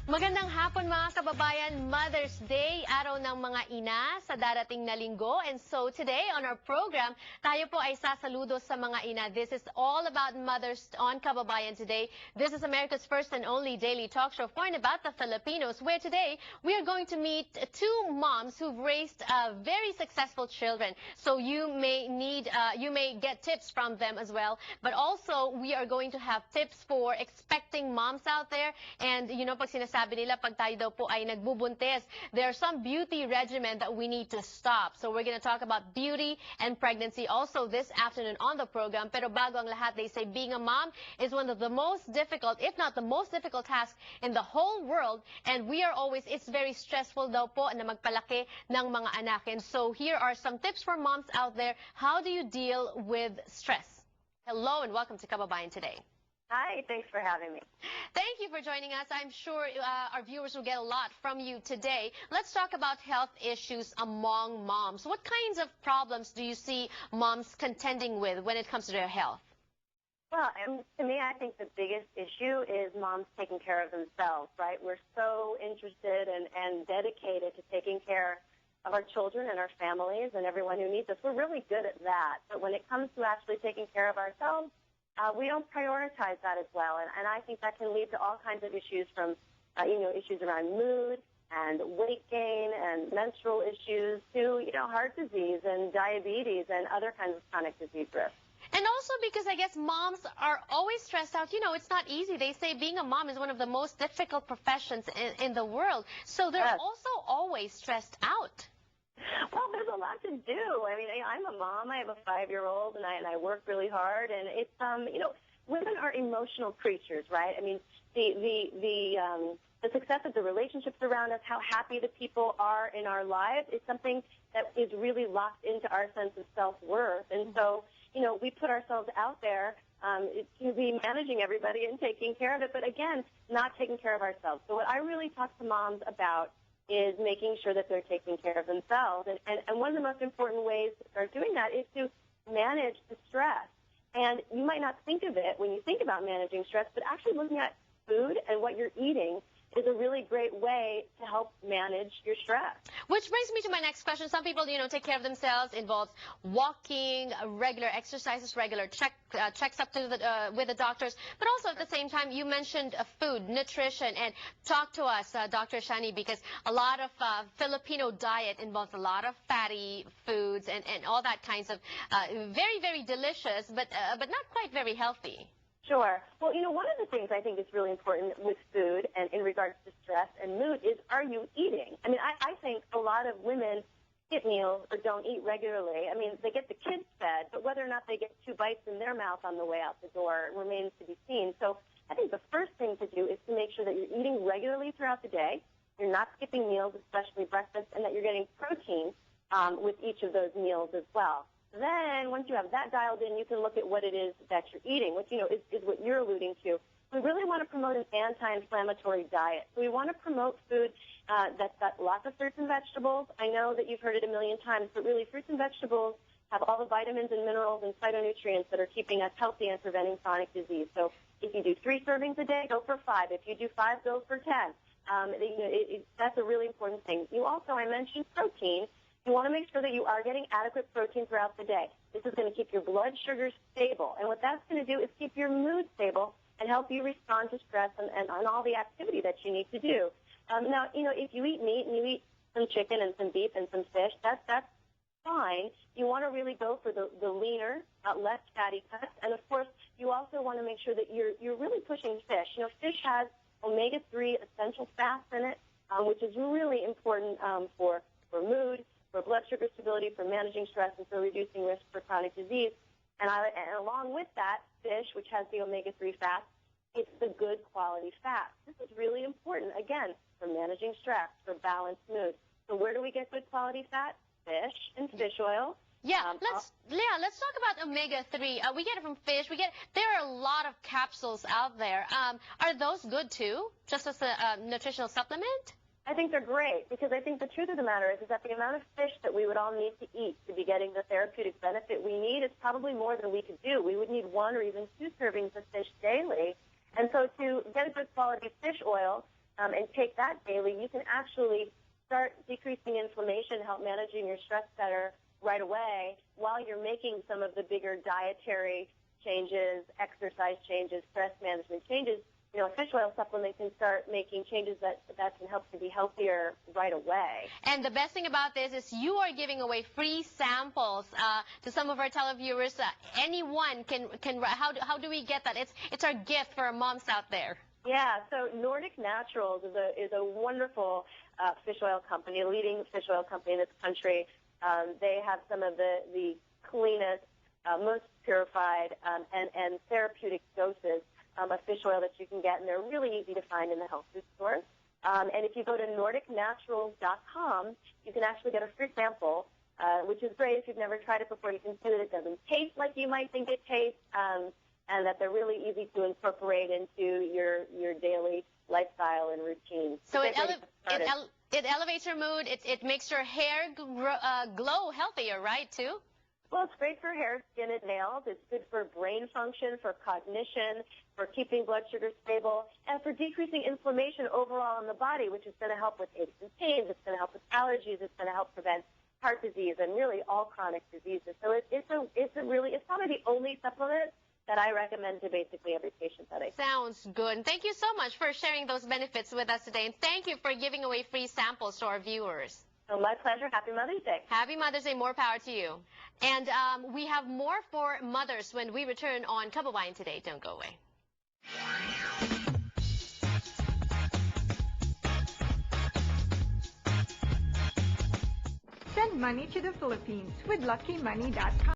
Magandang hapon mga kababayan, Mother's Day, araw ng mga ina sa darating na linggo. And so today on our program, tayo po ay sasaludo sa mga ina. This is all about mothers on Kababayan today. This is America's first and only daily talk show for and about the Filipinos, where today we are going to meet two moms who've raised very successful children. So you may get tips from them as well. But also we are going to have tips for expecting moms out there. And you know, pag sinasabi nila, pag tayo daw po ay nagbubuntis, there are some beauty regimen that we need to stop. So we're going to talk about beauty and pregnancy also this afternoon on the program. Pero bago ang lahat, they say being a mom is one of the most difficult, if not the most difficult task in the whole world. And we are always, it's very stressful daw po na magpalaki ng mga anak. And so here are some tips for moms out there. How do you deal with stress? Hello and welcome to Kababayan today. Hi, thanks for having me. Thank you for joining us. I'm sure our viewers will get a lot from you today. Let's talk about health issues among moms. What kinds of problems do you see moms contending with when it comes to their health? Well, to me, I think the biggest issue is moms taking care of themselves, right? We're so interested and dedicated to taking care of our children and our families and everyone who needs us. We're really good at that. But when it comes to actually taking care of ourselves, we don't prioritize that as well, and I think that can lead to all kinds of issues from, issues around mood and weight gain and menstrual issues to, heart disease and diabetes and other kinds of chronic disease risks. And also because I guess moms are always stressed out. You know, it's not easy. They say being a mom is one of the most difficult professions in the world. So they're also always stressed out. Well, there's a lot to do. I mean, I'm a mom. I have a 5-year-old, and I work really hard. And it's, women are emotional creatures, right? I mean, the success of the relationships around us, how happy the people are in our lives, is something that is really locked into our sense of self-worth. And so, we put ourselves out there to be managing everybody and taking care of it, but again, not taking care of ourselves. So what I really talk to moms about is making sure that they're taking care of themselves. And one of the most important ways to start doing that is to manage the stress. And you might not think of it when you think about managing stress, but actually looking at food and what you're eating is a really great way to help manage your stress. Which brings me to my next question. Some people, take care of themselves, involves walking, regular exercises, regular checks up to with the doctors. But also at the same time, you mentioned food, nutrition, and talk to us, Dr. Shani, because a lot of Filipino diet involves a lot of fatty foods and all that kinds of very, very delicious, but not quite very healthy. Sure. Well, one of the things I think is really important with food and in regards to stress and mood is, are you eating? I mean, I think a lot of women skip meals or don't eat regularly. I mean, they get the kids fed, but whether or not they get 2 bites in their mouth on the way out the door remains to be seen. So I think the first thing to do is to make sure that you're eating regularly throughout the day, you're not skipping meals, especially breakfast, and that you're getting protein with each of those meals as well. Then, once you have that dialed in, you can look at what it is that you're eating, which, is what you're alluding to. We really want to promote an anti-inflammatory diet. So we want to promote food that's got lots of fruits and vegetables. I know that you've heard it a million times, but really fruits and vegetables have all the vitamins and minerals and phytonutrients that are keeping us healthy and preventing chronic disease. So if you do 3 servings a day, go for 5. If you do 5, go for 10. That's a really important thing. You also, I mentioned protein. You want to make sure that you are getting adequate protein throughout the day. This is going to keep your blood sugar stable. And what that's going to do is keep your mood stable and help you respond to stress and on all the activity that you need to do. Now, if you eat meat and you eat some chicken and some beef and some fish, that's fine. You want to really go for the leaner, less fatty cuts. And, of course, you also want to make sure that you're really pushing fish. Fish has omega-3 essential fats in it, which is really important for mood, for blood sugar stability, for managing stress, and for reducing risk for chronic disease. And along with that, fish, which has the omega-3 fats, it's the good quality fat. This is really important, again, for managing stress, for balanced mood. So where do we get good quality fat? Fish and fish oil. Yeah, let's talk about omega-3. We get it from fish. There are a lot of capsules out there. Are those good too, just as a nutritional supplement? I think they're great because I think the truth of the matter is that the amount of fish that we would all need to eat to be getting the therapeutic benefit we need is probably more than we could do. We would need 1 or even 2 servings of fish daily. And so to get a good quality fish oil, and take that daily, you can actually start decreasing inflammation, help managing your stress better right away while you're making some of the bigger dietary changes, exercise changes, stress management changes. You know, a fish oil supplement can start making changes that can help to be healthier right away. And the best thing about this is you are giving away free samples to some of our televiewers. Anyone can how do we get that? It's our gift for our moms out there. Yeah, so Nordic Naturals is a wonderful fish oil company, a leading fish oil company in this country. They have some of the cleanest, most purified, and therapeutic doses of fish oil that you can get, and they're really easy to find in the health food stores. And if you go to NordicNaturals.com, you can actually get a free sample, which is great if you've never tried it before. You can see that it doesn't taste like you might think it tastes, and that they're really easy to incorporate into your daily lifestyle and routine. So it elevates your mood. It makes your hair glow healthier, right, too? Well, it's great for hair, skin, and nails. It's good for brain function, for cognition, for keeping blood sugar stable, and for decreasing inflammation overall in the body, which is going to help with aches and pains. It's going to help with allergies. It's going to help prevent heart disease and really all chronic diseases. So it's probably the only supplement that I recommend to basically every patient that I see. Sounds good. Thank you so much for sharing those benefits with us today. And thank you for giving away free samples to our viewers. Oh, my pleasure. Happy Mother's Day. Happy Mother's Day. More power to you. And we have more for mothers when we return on Kababayan today. Don't go away. Send money to the Philippines with LuckyMoney.com.